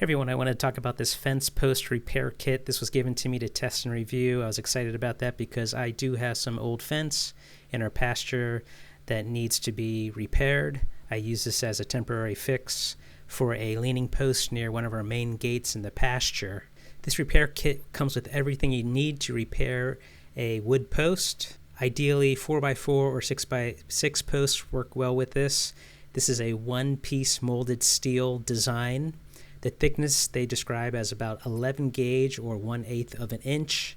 Hey everyone, I want to talk about this fence post repair kit. This was given to me to test and review. I was excited about that because I do have some old fence in our pasture that needs to be repaired. I use this as a temporary fix for a leaning post near one of our main gates in the pasture. This repair kit comes with everything you need to repair a wood post. Ideally 4x4 or 6x6 posts work well with this. This is a one-piece molded steel design. The thickness they describe as about 11 gauge or 1/8 of an inch.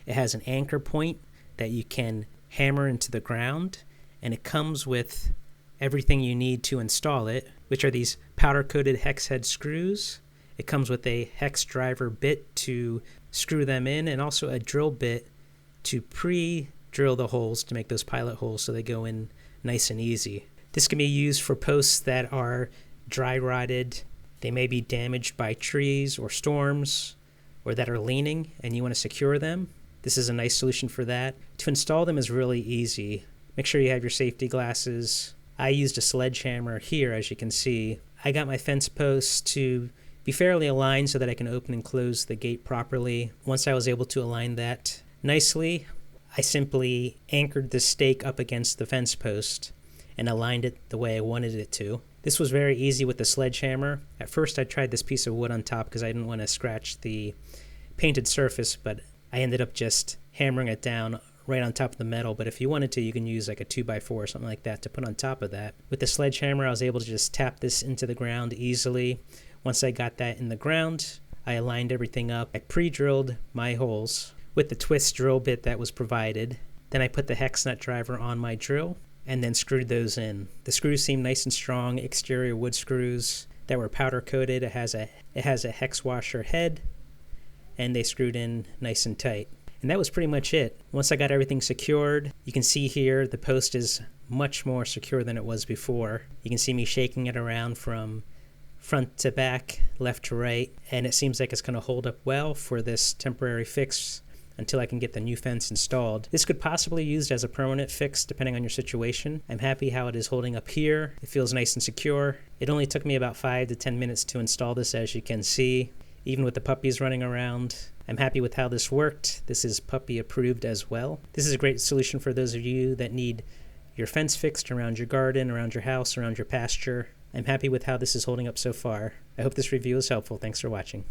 It has an anchor point that you can hammer into the ground, and it comes with everything you need to install it, which are these powder-coated hex head screws. It comes with a hex driver bit to screw them in, and also a drill bit to pre-drill the holes to make those pilot holes so they go in nice and easy. This can be used for posts that are dry rotted. They may be damaged by trees or storms, or that are leaning and you want to secure them. This is a nice solution for that. To install them is really easy. Make sure you have your safety glasses. I used a sledgehammer here, as you can see. I got my fence posts to be fairly aligned so that I can open and close the gate properly. Once I was able to align that nicely, I simply anchored the stake up against the fence post and aligned it the way I wanted it to. This was very easy with the sledgehammer. At first I tried this piece of wood on top because I didn't want to scratch the painted surface, but I ended up just hammering it down right on top of the metal. But if you wanted to, you can use like a 2x4 or something like that to put on top of that. With the sledgehammer, I was able to just tap this into the ground easily. Once I got that in the ground, I aligned everything up. I pre-drilled my holes with the twist drill bit that was provided. Then I put the hex nut driver on my drill and then screwed those in. The screws seem nice and strong, exterior wood screws that were powder coated. It has a hex washer head, and they screwed in nice and tight. And that was pretty much it. Once I got everything secured, you can see here the post is much more secure than it was before. You can see me shaking it around from front to back, left to right, and it seems like it's going to hold up well for this temporary fix until I can get the new fence installed. This could possibly be used as a permanent fix depending on your situation. I'm happy how it is holding up here. It feels nice and secure. It only took me about 5 to 10 minutes to install this, as you can see, even with the puppies running around. I'm happy with how this worked. This is puppy approved as well. This is a great solution for those of you that need your fence fixed around your garden, around your house, around your pasture. I'm happy with how this is holding up so far. I hope this review is helpful. Thanks for watching.